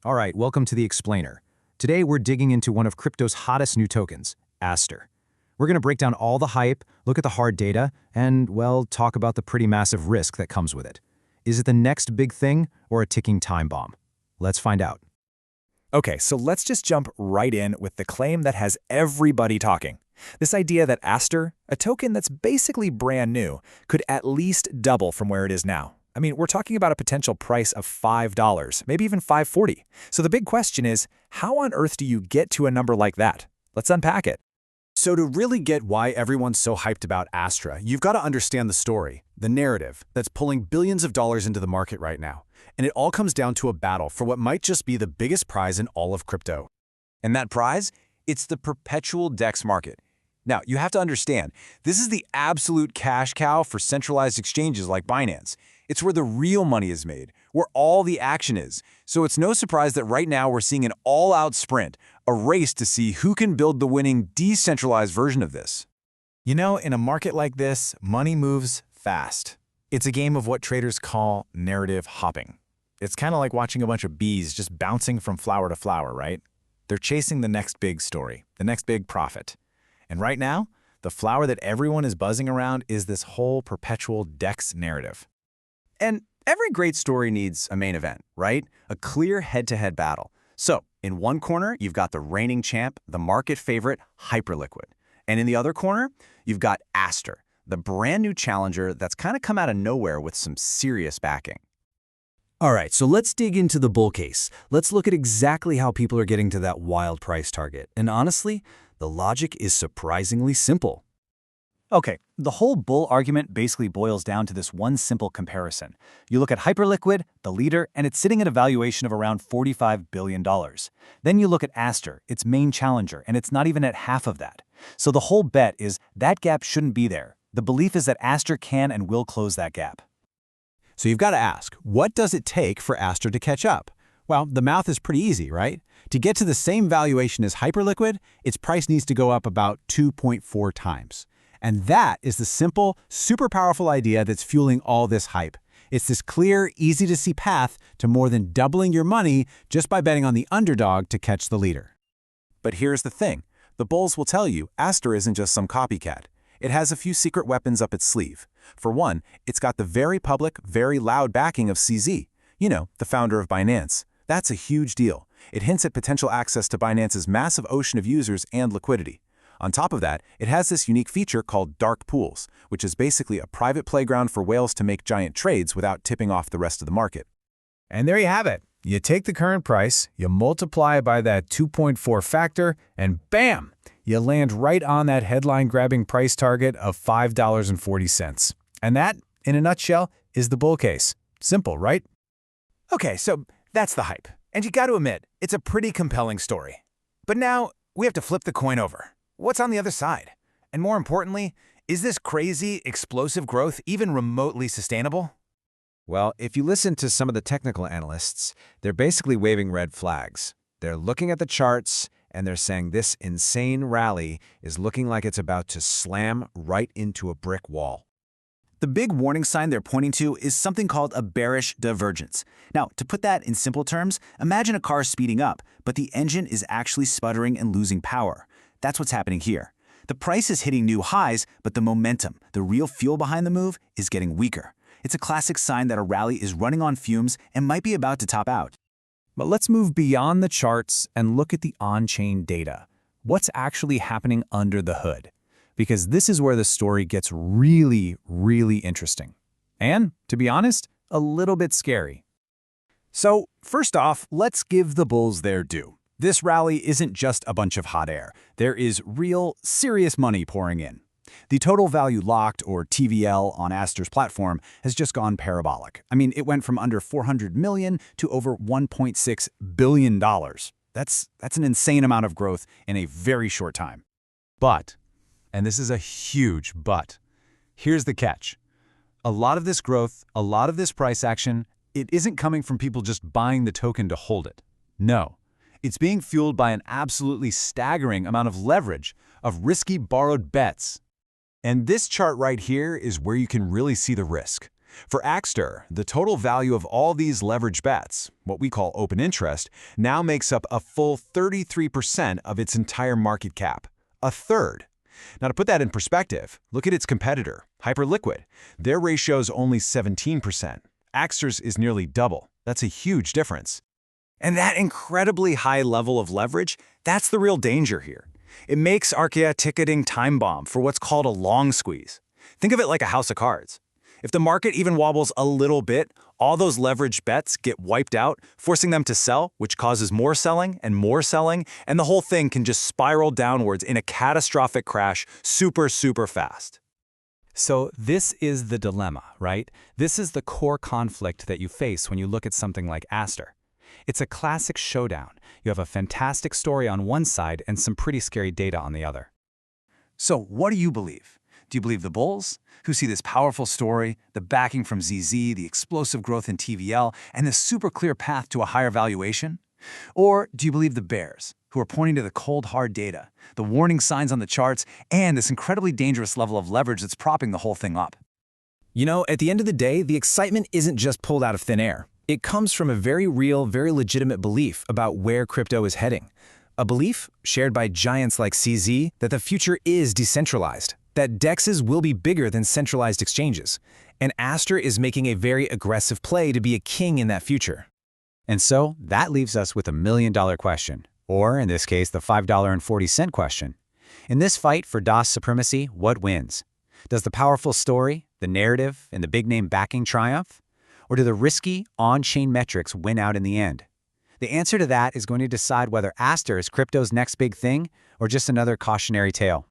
All right, welcome to the Explainer. Today we're digging into one of crypto's hottest new tokens, Aster. We're going to break down all the hype, look at the hard data, and, well, talk about the pretty massive risk that comes with it. Is it the next big thing or a ticking time bomb? Let's find out. Okay, so let's just jump right in with the claim that has everybody talking. This idea that Aster, a token that's basically brand new, could at least double from where it is now. I mean, we're talking about a potential price of $5, maybe even $5.40. So the big question is, how on earth do you get to a number like that? Let's unpack it. So to really get why everyone's so hyped about Astra, you've got to understand the story, the narrative that's pulling billions of dollars into the market right now. And it all comes down to a battle for what might just be the biggest prize in all of crypto. And that prize? It's the perpetual DEX market. Now, you have to understand, this is the absolute cash cow for centralized exchanges like Binance. It's where the real money is made, where all the action is. So it's no surprise that right now we're seeing an all-out sprint, a race to see who can build the winning decentralized version of this. You know, in a market like this, money moves fast. It's a game of what traders call narrative hopping. It's kind of like watching a bunch of bees just bouncing from flower to flower, right? They're chasing the next big story, the next big profit. And right now, the flower that everyone is buzzing around is this whole perpetual DEX narrative. And every great story needs a main event, right? A clear head-to-head battle. So, in one corner, you've got the reigning champ, the market favorite, Hyperliquid. And in the other corner, you've got Aster, the brand new challenger that's kind of come out of nowhere with some serious backing. All right, so let's dig into the bull case. Let's look at exactly how people are getting to that wild price target. And honestly, the logic is surprisingly simple. Okay, the whole bull argument basically boils down to this one simple comparison. You look at Hyperliquid, the leader, and it's sitting at a valuation of around $45 billion. Then you look at Aster, its main challenger, and it's not even at half of that. So the whole bet is that gap shouldn't be there. The belief is that Aster can and will close that gap. So you've got to ask, what does it take for Astra to catch up? Well, the math is pretty easy, right? To get to the same valuation as Hyperliquid, its price needs to go up about 2.4 times. And that is the simple, super powerful idea that's fueling all this hype. It's this clear, easy-to-see path to more than doubling your money just by betting on the underdog to catch the leader. But here's the thing. The bulls will tell you Aster isn't just some copycat. It has a few secret weapons up its sleeve. For one, it's got the very public, very loud backing of CZ. You know, the founder of Binance. That's a huge deal. It hints at potential access to Binance's massive ocean of users and liquidity. On top of that, it has this unique feature called dark pools, which is basically a private playground for whales to make giant trades without tipping off the rest of the market. And there you have it. You take the current price, you multiply it by that 2.4 factor, and bam! You land right on that headline-grabbing price target of $5.40. And that, in a nutshell, is the bull case. Simple, right? Okay, so that's the hype. And you got to admit, it's a pretty compelling story. But now, we have to flip the coin over. What's on the other side? And more importantly, is this crazy, explosive growth even remotely sustainable? Well, if you listen to some of the technical analysts, they're basically waving red flags. They're looking at the charts, and they're saying this insane rally is looking like it's about to slam right into a brick wall. The big warning sign they're pointing to is something called a bearish divergence. Now, to put that in simple terms, imagine a car speeding up, but the engine is actually sputtering and losing power. That's what's happening here. The price is hitting new highs, but the momentum, the real fuel behind the move, is getting weaker. It's a classic sign that a rally is running on fumes and might be about to top out. But let's move beyond the charts and look at the on-chain data. What's actually happening under the hood? Because this is where the story gets really, really interesting. And, to be honest, a little bit scary. So, first off, let's give the bulls their due. This rally isn't just a bunch of hot air. There is real, serious money pouring in. The total value locked, or TVL, on Aster's platform has just gone parabolic. I mean, it went from under $400 million to over $1.6 billion. That's an insane amount of growth in a very short time. But, and this is a huge but, here's the catch. A lot of this growth, a lot of this price action, it isn't coming from people just buying the token to hold it. No. It's being fueled by an absolutely staggering amount of leverage, of risky borrowed bets. And this chart right here is where you can really see the risk. For Aster, the total value of all these leverage bets, what we call open interest, now makes up a full 33% of its entire market cap. A third. Now, to put that in perspective, look at its competitor, Hyperliquid. Their ratio is only 17%. Aster's is nearly double. That's a huge difference. And that incredibly high level of leverage, that's the real danger here. It makes Archaea a ticketing time bomb for what's called a long squeeze. Think of it like a house of cards. If the market even wobbles a little bit, all those leveraged bets get wiped out, forcing them to sell, which causes more selling, and the whole thing can just spiral downwards in a catastrophic crash super fast. So this is the dilemma, right? This is the core conflict that you face when you look at something like Aster. It's a classic showdown. You have a fantastic story on one side and some pretty scary data on the other. So what do you believe? Do you believe the bulls, who see this powerful story, the backing from ZZ, the explosive growth in TVL, and the super clear path to a higher valuation? Or do you believe the bears, who are pointing to the cold, hard data, the warning signs on the charts, and this incredibly dangerous level of leverage that's propping the whole thing up? You know, at the end of the day, the excitement isn't just pulled out of thin air. It comes from a very real, very legitimate belief about where crypto is heading. A belief shared by giants like CZ that the future is decentralized, that DEXs will be bigger than centralized exchanges, and Aster is making a very aggressive play to be a king in that future. And so that leaves us with a $1 million question, or in this case, the $5.40 question. In this fight for DOS supremacy, what wins? Does the powerful story, the narrative, and the big name backing triumph? Or do the risky, on-chain metrics win out in the end? The answer to that is going to decide whether Aster is crypto's next big thing or just another cautionary tale.